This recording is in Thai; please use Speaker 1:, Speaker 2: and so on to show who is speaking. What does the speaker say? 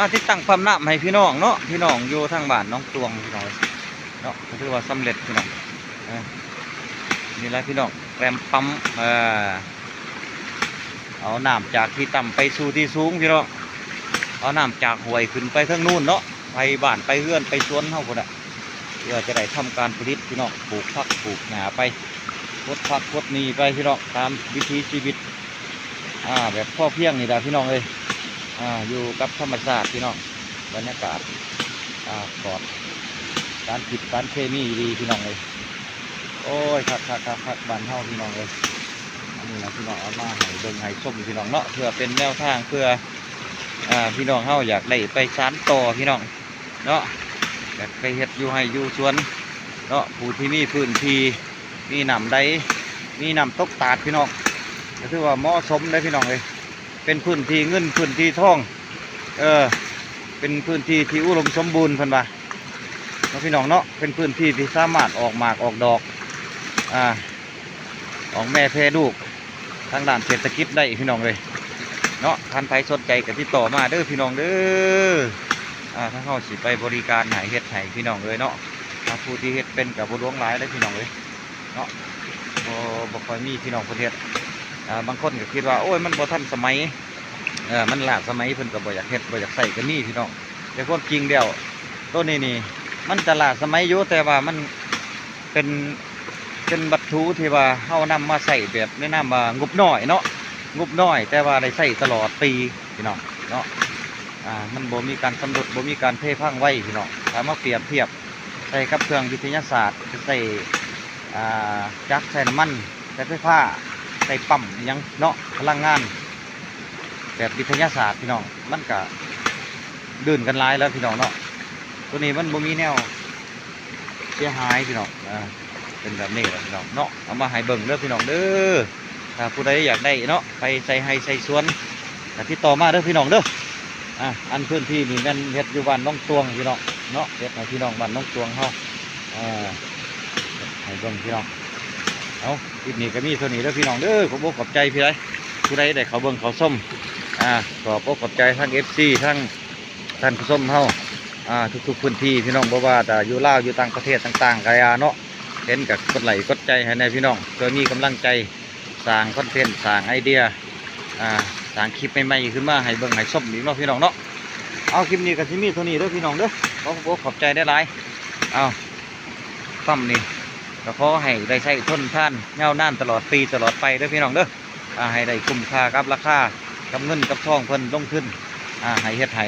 Speaker 1: มาติดตั้งปั๊มน้ำให้พี่น้องเนาะพี่น้องอยู่ทางบ้านน้องตวงพี่น้องเนาะถือว่าสำเร็จพี่น้องนี่แหละพี่น้องแรมปั๊มเอาน้ำจากที่ต่ำไปสู่ที่สูงพี่น้องเอาน้ำจากห้วยขึ้นไปทางนู้นเนาะไปบ้านไปเฮือนไปสวนเฮาพุ่นน่ะเพื่อจะได้ทำการผลิตพี่น้องปลูกผักปลูกหญ้าไปพดผักพดนี่ไปพี่น้องตามวิถีชีวิตแบบพ่อเพียงนี่แหละพี่น้องเลยอยู่กับธรรมชาติพี่น้องบรรยากาศปลอดการผิดการเคมีดีพี่น้องเลยโอ้ยคักบ้านเฮาพี่น้องเลยอันนี้นะพี่น้องเอามาให้เบิ่งให้ชมพี่น้องเนาะเพื่อเป็นแนวทางเพื่อพี่น้องเฮาอยากได้ไปสานต่อพี่น้องเนาะอยากไปเฮ็ดอยู่ให้อยู่สวนเนาะผู้ที่มีพื้นที่มีน้ำใดมีน้ำตกตาดพี่น้องก็ถือว่าเหมาะสมได้พี่น้องเลยเป็นพื้นที่เงินพื้นที่ทองเป็นพื้นที่ที่อุดมสมบูรณ์เพิ่นว่าเนาะพี่น้องเนาะเป็นพื้นที่ที่สามารถออกหมากออกดอกออกแม่แพร่ลูกทางด้านเศรษฐกิจได้พี่น้องเลยเนาะท่านใครสนใจก็ติดต่อมาเด้อพี่น้องเด้อถ้าเขาสิไปบริการหายเฮ็ดให้พี่น้องเลยเนาะผู้ที่เฮ็ดเป็นกับบุญหลวงหลายได้พี่น้องเลยเนาะบ่ค่อยมีพี่น้องประเทศบางคนก็คิดว่าโอ้ยมันบ่ทันสมัยมันล้าสมัยเพิ่นก็บ่อยากเฮ็ดบ่อยากใส่ก็มีพี่น้องแต่ความจริงเดียวตัวนี้นี่มันจะล้าสมัยอยู่แต่ว่ามันเป็นวัตถุที่ว่าเฮานำมาใส่แบบแนะนำว่างบน้อยเนาะงบน้อยแต่ว่าได้ใส่ตลอดปีพี่น้องเนาะมันบ่มีการสำรุดบ่มีการเทพังไว้พี่น้องถ้ามาเปรียบเทียบใส่กับเครื่องวิทยาศาสตร์ใส่จักรใส่น้ำมันใส่ไฟฟ้าใส่ปั๊มยังเนาะพลังงานแบบวิทยาศาสตร์พี่น้องมันก็ดื่นกันหลายแล้วพี่น้องเนาะตัวนี้มันบ่มีแนวเสียหายพี่น้องเป็นแบบนี้แหละพี่น้องเนาะเอามาให้เบิ่งเด้อพี่น้องเด้อถ้าผู้ใดอยากได้เนาะไปใส่ให้ใส่สวนแต่ที่ต่อมาเด้อพี่น้องเด้ออันพื้นที่นี่แม่นเฮ็ดอยู่บ้านน้องตวงพี่น้องเนาะเฮ็ดให้พี่น้องบ้านน้องตวงเฮาให้เบิ่งพี่น้องเอาคลิปนี้ก็มีเท่านี้เด้อพี่น้องเด้อขอบอกขอบใจพี่ใดผู้ใดได้เขาเบิ่งเขาส้มขอบอกขอบใจทั้ง FC ทั้งท่านผู้ชมเฮาทุกพื้นที่พี่น้องบ่ว่าแต่อยู่ลาวอยู่ต่างประเทศต่างๆก็เนาะเห็นกับกดไลค์กดใจให้ในพี่น้องเพื่อมีกำลังใจสร้างคอนเทนต์สร้างไอเดียสร้างคลิปใหม่ๆขึ้นมาให้เบิ่งให้ส้มอีกเนาะพี่น้องเนาะเอาคลิปนี้ก็สิมีเท่านี้เด้อพี่น้องเด้อขอบใจได้หลายซ้ำนี่ก็ขอให้ได้ใช้ทนท่านเงานานตลอดปีตลอดไปเด้อพี่น้องเด้อให้ได้คุ้มค่ากับราคากับเงินกับทองเพิ่นลงทุนให้เฮ็ดให้